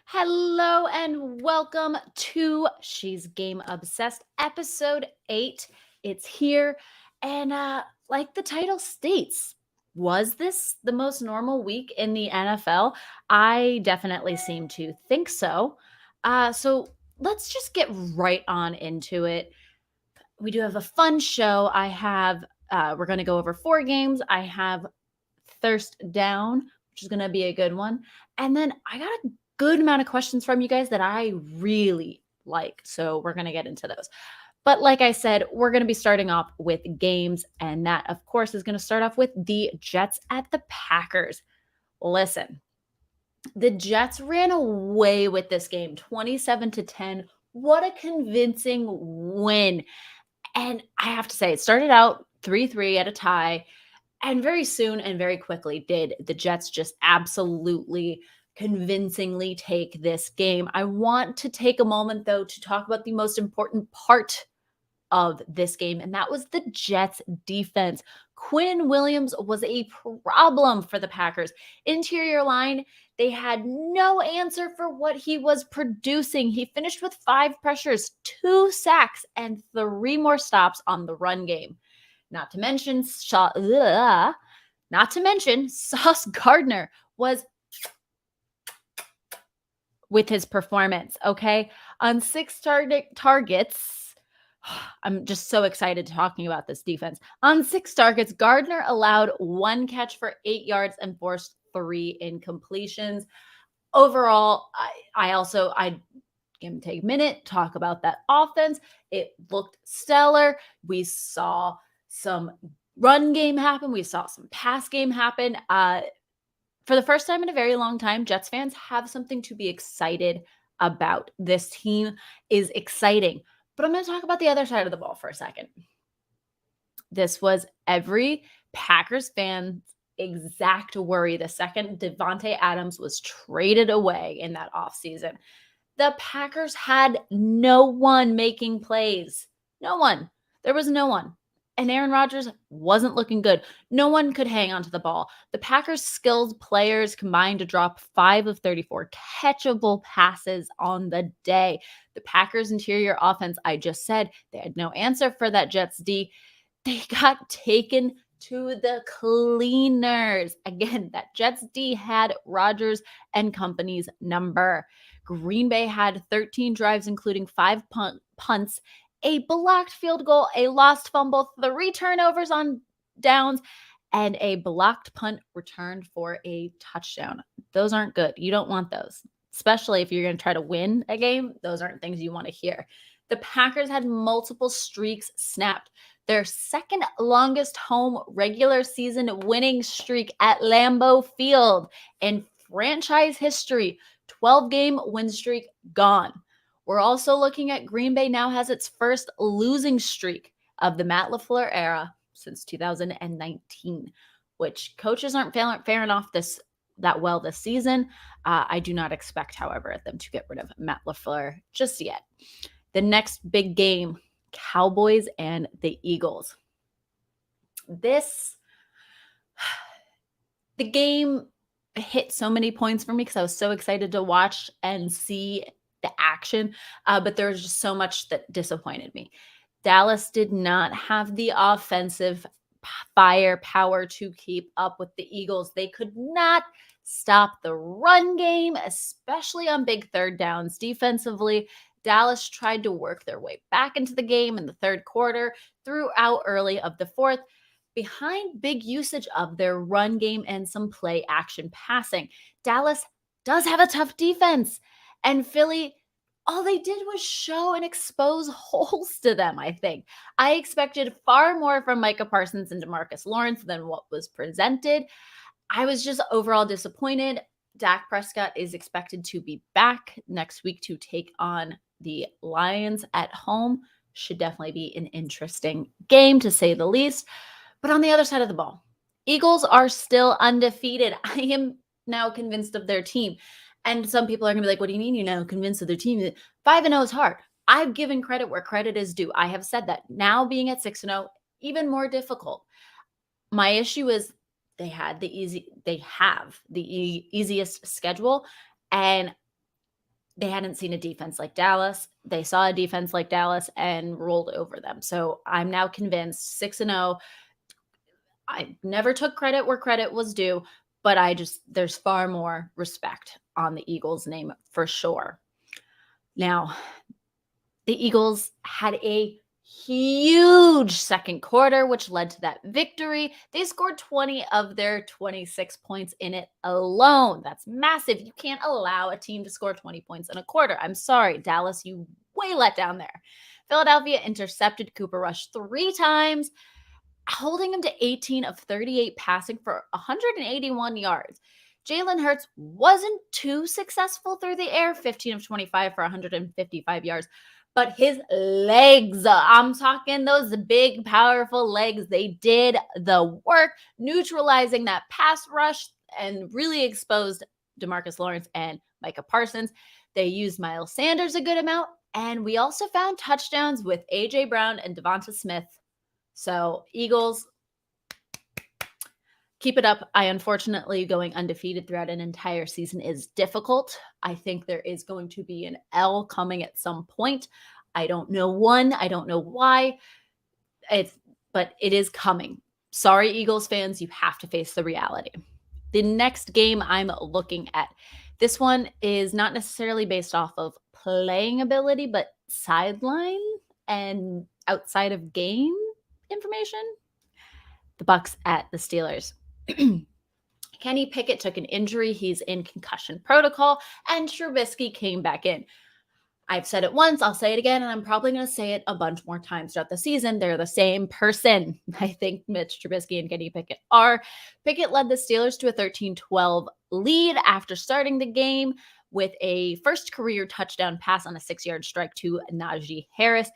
Hello and welcome to She's Game Obsessed, episode 8. It's here. And like the title states, was this the most normal week in the NFL? I definitely seem to think so. So let's just get right on into it. We do have a fun show. We're going to go over 4 games. I have Thirst Down, which is going to be a good one. And then I got a good amount of questions from you guys that I really like. So we're going to get into those. But like I said, we're going to be starting off with games. And that, of course, is going to start off with the Jets at the Packers. Listen, the Jets ran away with this game, 27-10. What a convincing win. And I have to say, it started out 3-3 at a tie. And very soon and very quickly did the Jets just absolutely convincingly take this game. I want to take a moment, though, to talk about the most important part of this game, and that was the Jets defense. Quinn Williams was a problem for the Packers. Interior line, they had no answer for what he was producing. He finished with 5 pressures, 2 sacks, and 3 more stops on the run game. Not to mention Sauce Gardner was with his performance, okay? On 6 targets, I'm just so excited talking about this defense. On 6 targets, Gardner allowed 1 catch for 8 yards and forced 3 incompletions. Overall, I'd take a minute, talk about that offense. It looked stellar. We saw some run game happen. We saw some pass game happen. For the first time in a very long time, Jets fans have something to be excited about. This team is exciting. But I'm going to talk about the other side of the ball for a second. This was every Packers fan's exact worry the second Devontae Adams was traded away in that offseason. The Packers had no one making plays. No one. There was no one. And Aaron Rodgers wasn't looking good. No one could hang onto the ball. The Packers' skilled players combined to drop 5 of 34 catchable passes on the day. The Packers' interior offense, I just said, they had no answer for that Jets D. They got taken to the cleaners. Again, that Jets D had Rodgers and company's number. Green Bay had 13 drives, including 5 punts, a blocked field goal, a lost fumble, 3 turnovers on downs, and a blocked punt returned for a touchdown. Those aren't good. You don't want those, especially if you're going to try to win a game. Those aren't things you want to hear. The Packers had multiple streaks snapped. Their second longest home regular season winning streak at Lambeau Field in franchise history. 12-game win streak gone. We're also looking at Green Bay now has its first losing streak of the Matt LaFleur era since 2019, which coaches aren't faring off that well this season. I do not expect, however, them to get rid of Matt LaFleur just yet. The next big game, Cowboys and the Eagles. The game hit so many points for me because I was so excited to watch and see the action, but there was just so much that disappointed me. Dallas did not have the offensive firepower to keep up with the Eagles. They could not stop the run game, especially on big third downs. Defensively, Dallas tried to work their way back into the game in the third quarter, throughout early of the fourth, behind big usage of their run game and some play action passing. Dallas does have a tough defense. And Philly, all they did was show and expose holes to them, I think. I expected far more from Micah Parsons and DeMarcus Lawrence than what was presented. I was just overall disappointed. Dak Prescott is expected to be back next week to take on the Lions at home. Should definitely be an interesting game, to say the least. But on the other side of the ball, Eagles are still undefeated. I am now convinced of their team. And some people are going to be like, what do you mean you're now convinced of their team? 5-0 is hard. I've given credit where credit is due. I have said that. Now being at 6-0, even more difficult. My issue is they have the easiest schedule, and they hadn't seen a defense like Dallas. They saw a defense like Dallas and rolled over them. So I'm now convinced 6-0. I never took credit where credit was due, but there's far more respect on the Eagles' name for sure. Now, the Eagles had a huge second quarter, which led to that victory. They scored 20 of their 26 points in it alone. That's massive. You can't allow a team to score 20 points in a quarter. I'm sorry, Dallas, you way let down there. Philadelphia intercepted Cooper Rush 3 times, holding him to 18 of 38 passing for 181 yards. Jalen Hurts wasn't too successful through the air, 15 of 25 for 155 yards. But his legs, I'm talking those big, powerful legs, they did the work, neutralizing that pass rush and really exposed DeMarcus Lawrence and Micah Parsons. They used Miles Sanders a good amount, and we also found touchdowns with A.J. Brown and Devonta Smith. So, Eagles, keep it up. Unfortunately, going undefeated throughout an entire season is difficult. I think there is going to be an L coming at some point. I don't know when. I don't know why. But it is coming. Sorry, Eagles fans, you have to face the reality. The next game I'm looking at, this one is not necessarily based off of playing ability, but sideline and outside of game information. The Bucs at the Steelers. Kenny Pickett took an injury. He's in concussion protocol, and Trubisky came back in. I've said it once, I'll say it again, and I'm probably going to say it a bunch more times throughout the season. They're the same person. I think Mitch Trubisky and Kenny Pickett are. Pickett led the Steelers to a 13-12 lead after starting the game with a first career touchdown pass on a 6-yard strike to Najee Harris.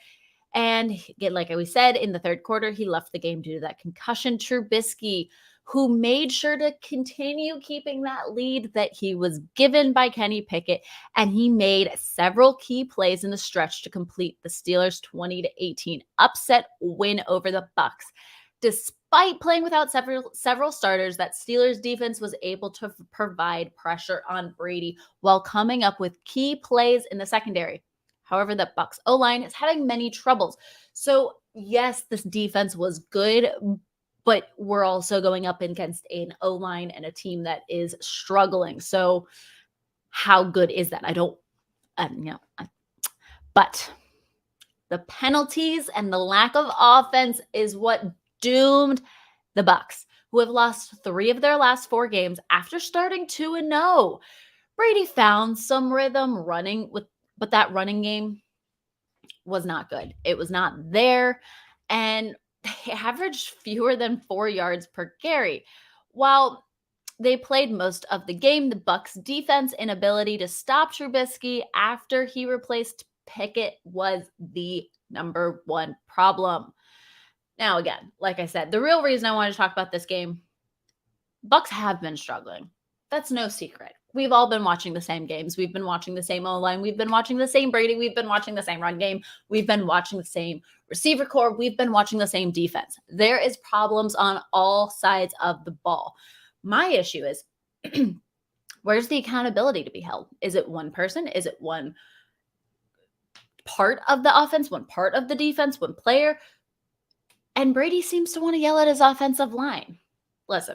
And like we said, in the third quarter, he left the game due to that concussion. Trubisky, who made sure to continue keeping that lead that he was given by Kenny Pickett, and he made several key plays in the stretch to complete the Steelers' 20-18 upset win over the Bucs. Despite playing without several starters, that Steelers defense was able to provide pressure on Brady while coming up with key plays in the secondary. However, the Bucs O-line is having many troubles. So, yes, this defense was good, but we're also going up against an O-line and a team that is struggling. So, how good is that? But the penalties and the lack of offense is what doomed the Bucs, who have lost 3 of their last 4 games after starting 2-0. Brady found some rhythm running but that running game was not good. It was not there, and they averaged fewer than 4 yards per carry. While they played most of the game, the Bucs' defense inability to stop Trubisky after he replaced Pickett was the number one problem. Now, again, like I said, the real reason I wanted to talk about this game, Bucs have been struggling. That's no secret. We've all been watching the same games. We've been watching the same O-line. We've been watching the same Brady. We've been watching the same run game. We've been watching the same receiver core. We've been watching the same defense. There is problems on all sides of the ball. My issue is, where's the accountability to be held? Is it one person? Is it one part of the offense, one part of the defense, one player? And Brady seems to want to yell at his offensive line. Listen,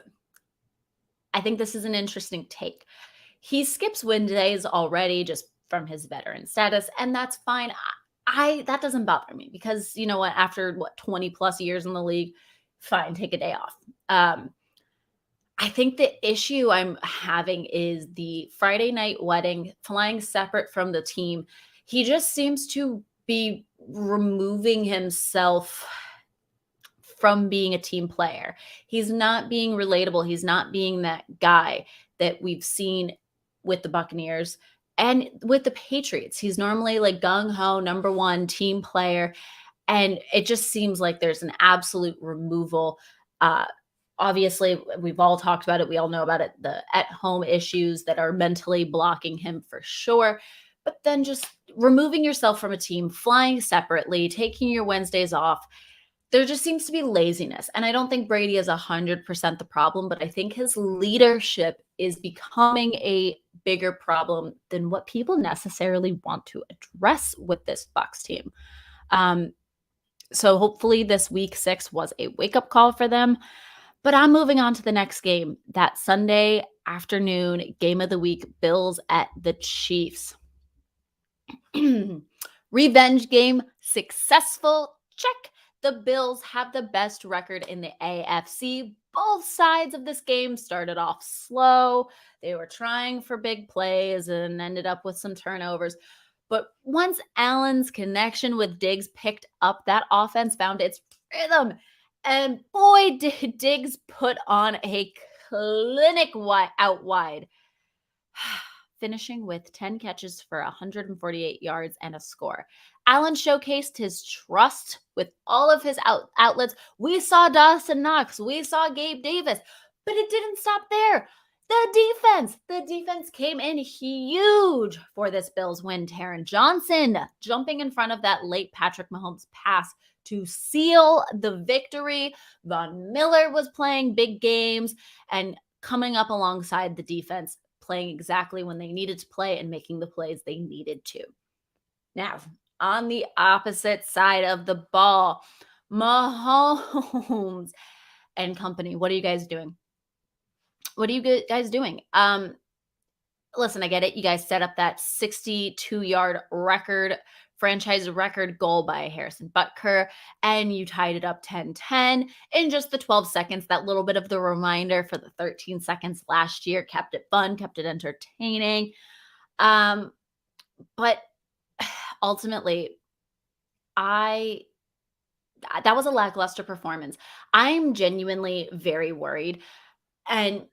I think this is an interesting take. He skips win days already just from his veteran status, and that's fine. That doesn't bother me because, you know what, after 20 plus years in the league, fine, take a day off. I think the issue I'm having is the Friday night wedding, flying separate from the team. He just seems to be removing himself from being a team player. He's not being relatable. He's not being that guy that we've seen with the Buccaneers and with the Patriots. He's normally like gung-ho, number one team player. And it just seems like there's an absolute removal. Obviously, we've all talked about it. We all know about it. The at-home issues that are mentally blocking him for sure. But then just removing yourself from a team, flying separately, taking your Wednesdays off. there just seems to be laziness. And I don't think Brady is 100% the problem, but I think his leadership is becoming a bigger problem than what people necessarily want to address with this Bucs team. Um, so hopefully this week 6 was a wake-up call for them. But I'm moving on to the next game, that Sunday afternoon game of the week, Bills at the Chiefs. Revenge game successful. Check. The Bills have the best record in the AFC. Both sides of this game started off slow. They were trying for big plays and ended up with some turnovers. But once Allen's connection with Diggs picked up, that offense found its rhythm. And boy, did Diggs put on a clinic out wide. Finishing with 10 catches for 148 yards and a score. Allen showcased his trust with all of his outlets. We saw Dawson Knox. We saw Gabe Davis. But it didn't stop there. The defense came in huge for this Bills win. Taron Johnson jumping in front of that late Patrick Mahomes pass to seal the victory. Von Miller was playing big games and coming up alongside the defense, playing exactly when they needed to play and making the plays they needed to. Now, on the opposite side of the ball, Mahomes and company, what are you guys doing? What are you guys doing? Listen, I get it. You guys set up that 62-yard record, franchise record goal by Harrison Butker, and you tied it up 10-10 in just the 12 seconds. That little bit of the reminder for the 13 seconds last year kept it fun, kept it entertaining. But ultimately, that was a lackluster performance. I'm genuinely very worried, and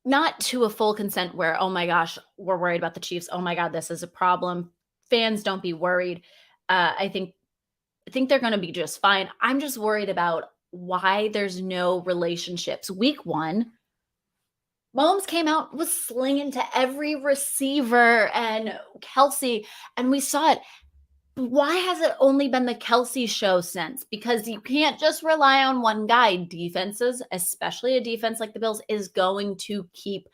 not to a full consent where, oh my gosh, we're worried about the Chiefs. Oh my God, this is a problem. Fans, don't be worried. I think they're going to be just fine. I'm just worried about why there's no relationships. Week 1, Mahomes came out, was slinging to every receiver and Kelsey, and we saw it. Why has it only been the Kelsey show since? Because you can't just rely on one guy. Defenses, especially a defense like the Bills, is going to keep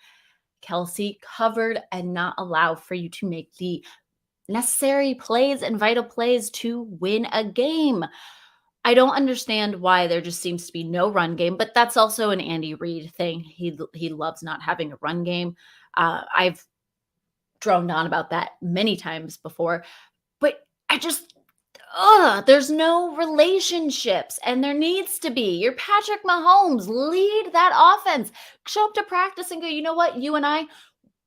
Kelsey covered and not allow for you to make the necessary plays and vital plays to win a game. I don't understand why there just seems to be no run game, but that's also an Andy Reid thing. He loves not having a run game. I've droned on about that many times before, but I just, there's no relationships, and there needs to be. You're Patrick Mahomes. Lead that offense. Show up to practice and go, you know what? You and I,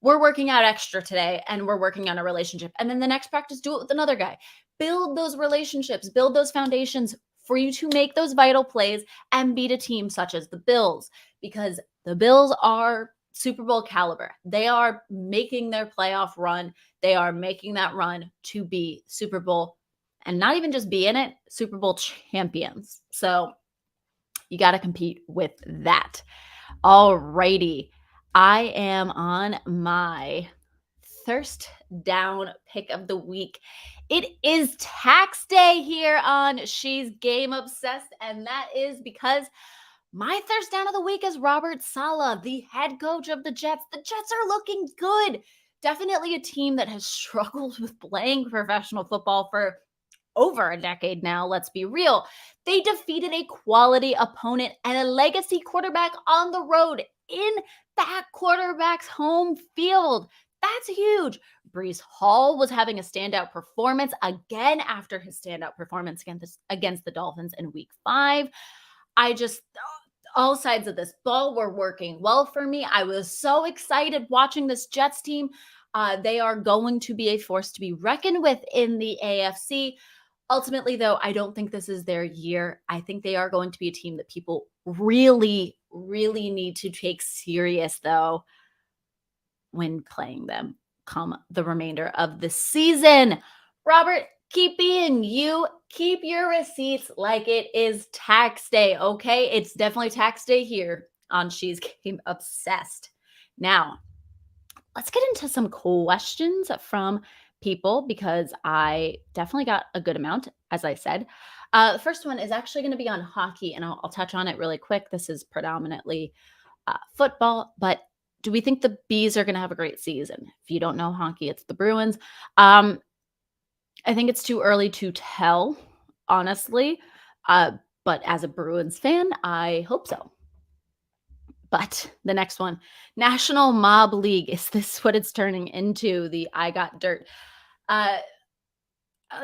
we're working out extra today, and we're working on a relationship. And then the next practice, do it with another guy. Build those relationships. Build those foundations for you to make those vital plays and beat a team such as the Bills, because the Bills are Super Bowl caliber. They are making their playoff run. They are making that run to be Super Bowl, and not even just be in it, Super Bowl champions. So you got to compete with that. All righty. I am on my thirst down pick of the week. It is tax day here on She's Game Obsessed, and that is because my thirst down of the week is Robert Saleh, the head coach of the Jets. The Jets are looking good. Definitely a team that has struggled with playing professional football for over a decade now, let's be real. They defeated a quality opponent and a legacy quarterback on the road in that quarterback's home field. That's huge. Brees Hall was having a standout performance again after his standout performance against the Dolphins in week 5. All sides of this ball were working well for me. I was so excited watching this Jets team. They are going to be a force to be reckoned with in the AFC. Ultimately, though, I don't think this is their year. I think they are going to be a team that people really, really need to take serious, though, when playing them come the remainder of the season. Robert, keep being you. Keep your receipts like it is tax day, okay? It's definitely tax day here on She's Game Obsessed. Now, let's get into some questions from people, because I definitely got a good amount, as I said. The first one is actually going to be on hockey, and I'll touch on it really quick. This is predominantly football, but do we think the Bees are going to have a great season? If you don't know hockey, it's the Bruins. Um, I think it's too early to tell, honestly. Uh, but as a Bruins fan, I hope so. But the next one, National Mob League. Is this what it's turning into? The I got dirt. Uh,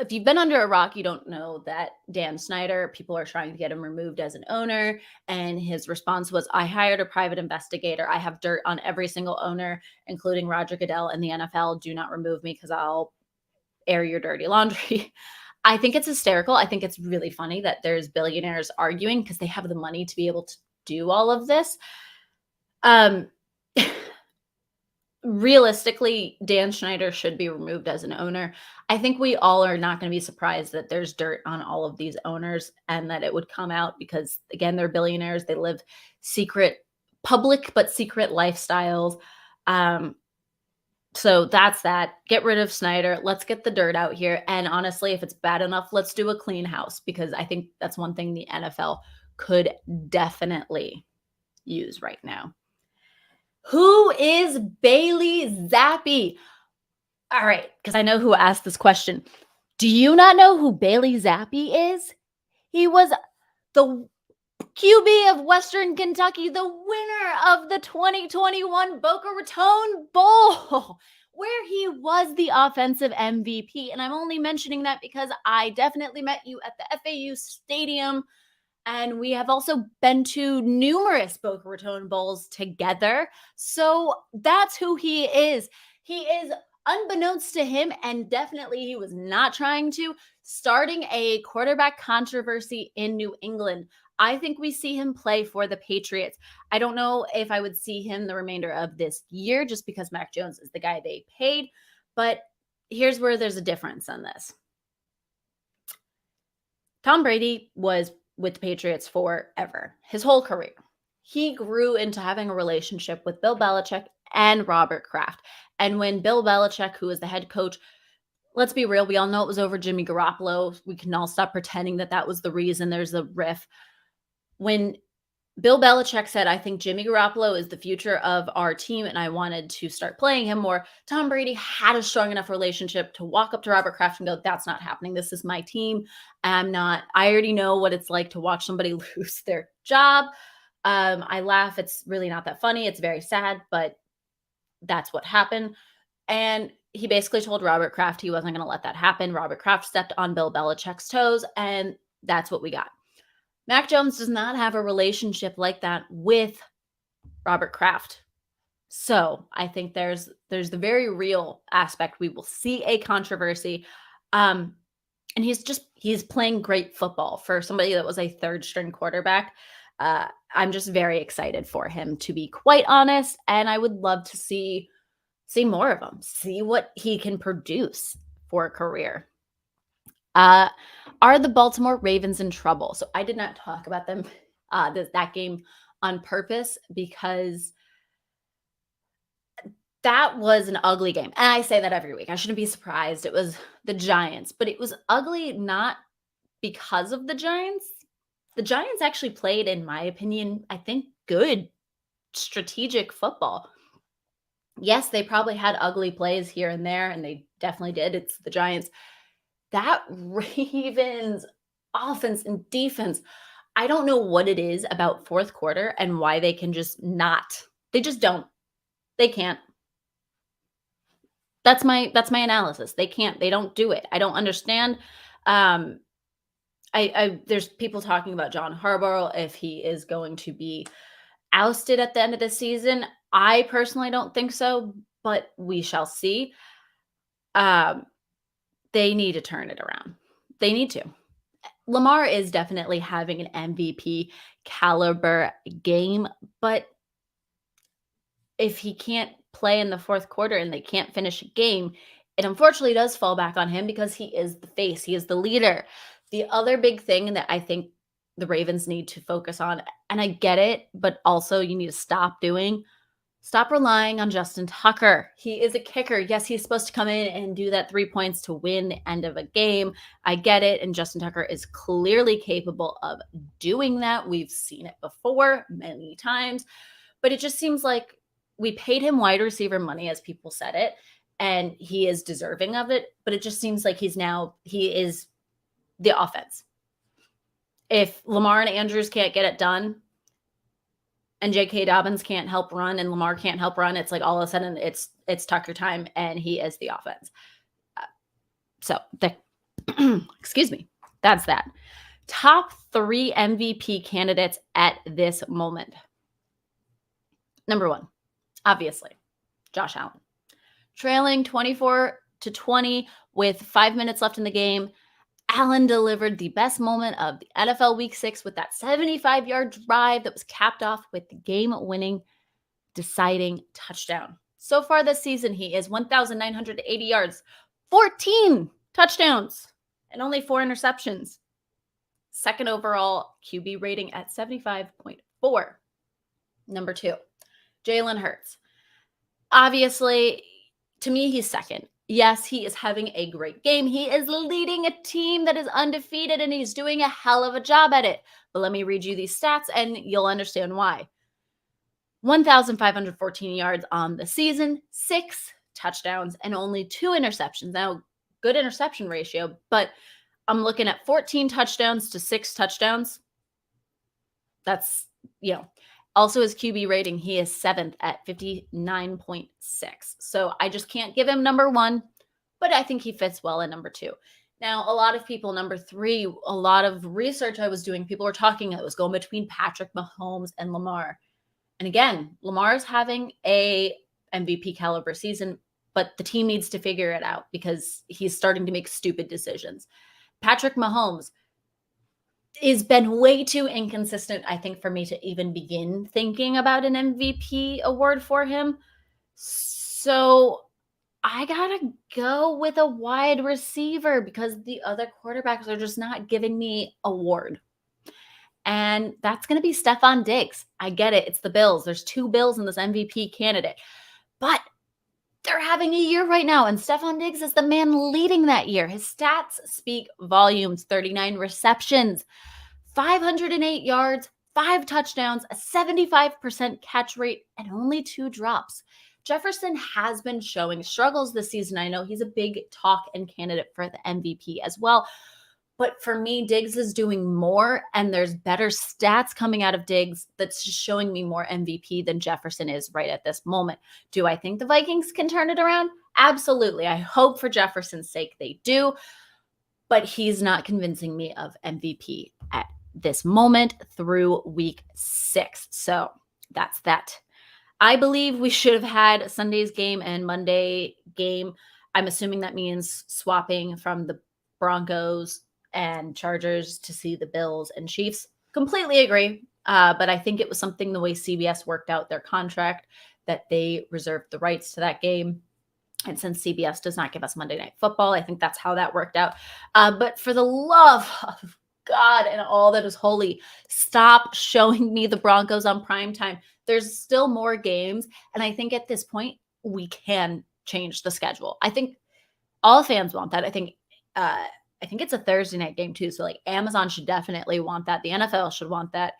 if you've been under a rock, you don't know that Dan Snyder, people are trying to get him removed as an owner. And his response was, I hired a private investigator. I have dirt on every single owner, including Roger Goodell and the NFL. Do not remove me because I'll air your dirty laundry. I think it's hysterical. I think it's really funny that there's billionaires arguing because they have the money to be able to do all of this. Um, Realistically, Dan Schneider should be removed as an owner. I think we all are not going to be surprised that there's dirt on all of these owners and that it would come out because, again, they're billionaires. They live secret, public but secret lifestyles. So that's that. Get rid of Snyder. Let's get the dirt out here. And honestly, if it's bad enough, let's do a clean house because I think that's one thing the NFL could definitely use right now. Who is Bailey Zappy? All right, because I know who asked this question. Do you not know who Bailey Zappy is? He was the QB of Western Kentucky, the winner of the 2021 Boca Raton Bowl, where he was the offensive MVP. And I'm only mentioning that because I definitely met you at the FAU Stadium. And we have also been to numerous Boca Raton Bowls together. So that's who he is. He is, unbeknownst to him, and definitely he was not trying to, starting a quarterback controversy in New England. I think we see him play for the Patriots. I don't know if I would see him the remainder of this year just because Mac Jones is the guy they paid. But here's where there's a difference on this. Tom Brady was with the Patriots forever, his whole career. He grew into having a relationship with Bill Belichick and Robert Kraft. And when Bill Belichick, who was the head coach, let's be real, we all know it was over Jimmy Garoppolo. We can all stop pretending that that was the reason there's a riff. When Bill Belichick said, I think Jimmy Garoppolo is the future of our team, and I wanted to start playing him more, Tom Brady had a strong enough relationship to walk up to Robert Kraft and go, that's not happening. This is my team. I already know what it's like to watch somebody lose their job. I laugh. It's really not that funny. It's very sad, but that's what happened. And he basically told Robert Kraft he wasn't going to let that happen. Robert Kraft stepped on Bill Belichick's toes, and that's what we got. Mac Jones does not have a relationship like that with Robert Kraft. So I think there's the very real aspect. We will see a controversy. And he's playing great football for somebody that was a third string quarterback. I'm just very excited for him, to be quite honest. And I would love to see more of him, see what he can produce for a career. Are the Baltimore Ravens in trouble? So I did not talk about them, that game on purpose because that was an ugly game. And I say that every week. I shouldn't be surprised. It was the Giants, but it was ugly not because of the Giants. The Giants actually played, in my opinion, I think good strategic football. Yes, they probably had ugly plays here and there, and they definitely did. It's the Giants. That Ravens offense and defense, I don't know what it is about fourth quarter and why they can just not. They just don't. They can't. That's my analysis. They can't. They don't do it. I don't understand. There's people talking about John Harbaugh if he is going to be ousted at the end of the season. I personally don't think so, but we shall see. They need to turn it around. They need to. Lamar is definitely having an MVP caliber game, but if he can't play in the fourth quarter and they can't finish a game, it unfortunately does fall back on him because he is the face. He is the leader. The other big thing that I think the Ravens need to focus on, and I get it, but also you need to stop doing, Stop relying on Justin Tucker. He is a kicker. Yes, he's supposed to come in and do that 3 points to win the end of a game. I get it. And Justin Tucker is clearly capable of doing that. We've seen it before many times. But it just seems like we paid him wide receiver money, as people said it, and he is deserving of it. But it just seems like he is the offense. If Lamar and Andrews can't get it done, and J.K. Dobbins can't help run and Lamar can't help run, it's like all of a sudden it's Tucker time and he is the offense. Excuse me. That's that. Top 3 MVP candidates at this moment. Number 1, obviously, Josh Allen. Trailing 24-20 with 5 minutes left in the game. Allen delivered the best moment of the NFL Week 6 with that 75-yard drive that was capped off with the game-winning deciding touchdown. So far this season, he is 1,980 yards, 14 touchdowns, and only 4 interceptions. Second overall QB rating at 75.4. Number 2, Jalen Hurts. Obviously, to me, he's second. Yes, he is having a great game. He is leading a team that is undefeated, and he's doing a hell of a job at it. But let me read you these stats, and you'll understand why. 1,514 yards on the season, 6 touchdowns, and only 2 interceptions. Now, good interception ratio, but I'm looking at 14 touchdowns to 6 touchdowns. That's, Also, his QB rating, he is 7th at 59.6. So I just can't give him number 1, but I think he fits well in number 2. Now, a lot of people, number 3, a lot of research I was doing, people were talking, it was going between Patrick Mahomes and Lamar. And again, Lamar's having a MVP caliber season, but the team needs to figure it out because he's starting to make stupid decisions. Patrick Mahomes has been way too inconsistent, I think, for me to even begin thinking about an MVP award for him. So I gotta go with a wide receiver because the other quarterbacks are just not giving me a award. And that's going to be Stephon Diggs. I get it. It's the Bills. There's 2 Bills in this MVP candidate. But they're having a year right now, and Stephon Diggs is the man leading that year. His stats speak volumes. 39 receptions, 508 yards, 5 touchdowns, a 75% catch rate, and only 2 drops. Jefferson has been showing struggles this season. I know he's a big talk and candidate for the MVP as well. But for me, Diggs is doing more, and there's better stats coming out of Diggs that's just showing me more MVP than Jefferson is right at this moment. Do I think the Vikings can turn it around? Absolutely. I hope for Jefferson's sake they do, but he's not convincing me of MVP at this moment through week 6. So that's that. I believe we should have had Sunday's game and Monday game. I'm assuming that means swapping from the Broncos and Chargers to see the Bills and Chiefs. Completely agree. But I think it was something the way CBS worked out their contract that they reserved the rights to that game. And since CBS does not give us Monday Night Football, I think that's how that worked out. But for the love of God and all that is holy, stop showing me the Broncos on primetime. There's still more games. And I think at this point, we can change the schedule. I think all fans want that. I think it's a Thursday night game too. So like Amazon should definitely want that. The NFL should want that.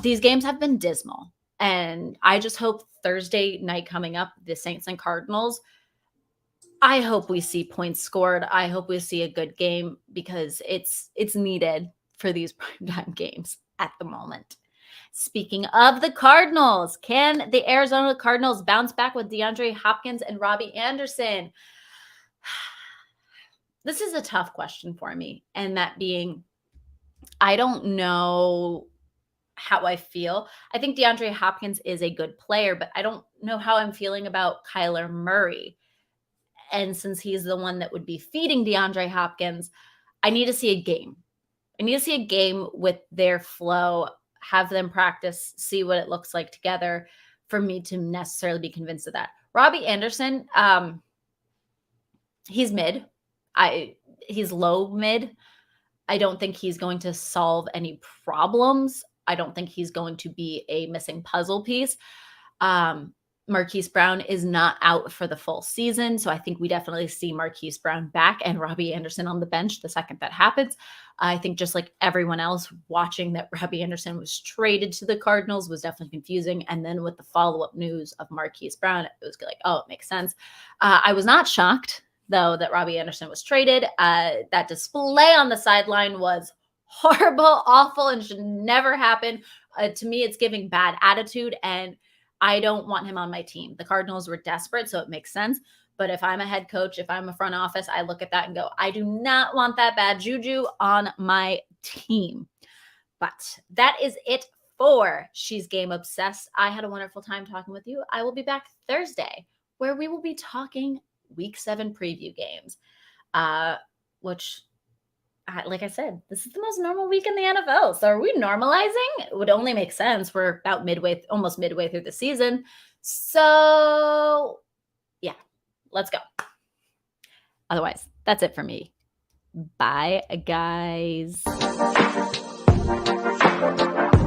These games have been dismal. And I just hope Thursday night coming up, the Saints and Cardinals, I hope we see points scored. I hope we see a good game because it's needed for these primetime games at the moment. Speaking of the Cardinals, can the Arizona Cardinals bounce back with DeAndre Hopkins and Robbie Anderson? This is a tough question for me. And that being, I don't know how I feel. I think DeAndre Hopkins is a good player, but I don't know how I'm feeling about Kyler Murray. And since he's the one that would be feeding DeAndre Hopkins, I need to see a game. I need to see a game with their flow, have them practice, see what it looks like together for me to necessarily be convinced of that. Robbie Anderson, he's mid. He's low mid. I don't think he's going to solve any problems. I don't think he's going to be a missing puzzle piece. Marquise Brown is not out for the full season. So I think we definitely see Marquise Brown back and Robbie Anderson on the bench the second that happens. I think just like everyone else, watching that Robbie Anderson was traded to the Cardinals was definitely confusing. And then with the follow-up news of Marquise Brown, it was like, oh, it makes sense. I was not shocked, though, that Robbie Anderson was traded. That display on the sideline was horrible, awful, and should never happen. To me, it's giving bad attitude, and I don't want him on my team. The Cardinals were desperate, so it makes sense. But if I'm a head coach, if I'm a front office, I look at that and go, I do not want that bad juju on my team. But that is it for She's Game Obsessed. I had a wonderful time talking with you. I will be back Thursday, where we will be talking Week 7 preview games, which, like I said, this is the most normal week in the NFL. So are we normalizing? It would only make sense. We're about almost midway through the season. So yeah, let's go. Otherwise, that's it for me. Bye, guys.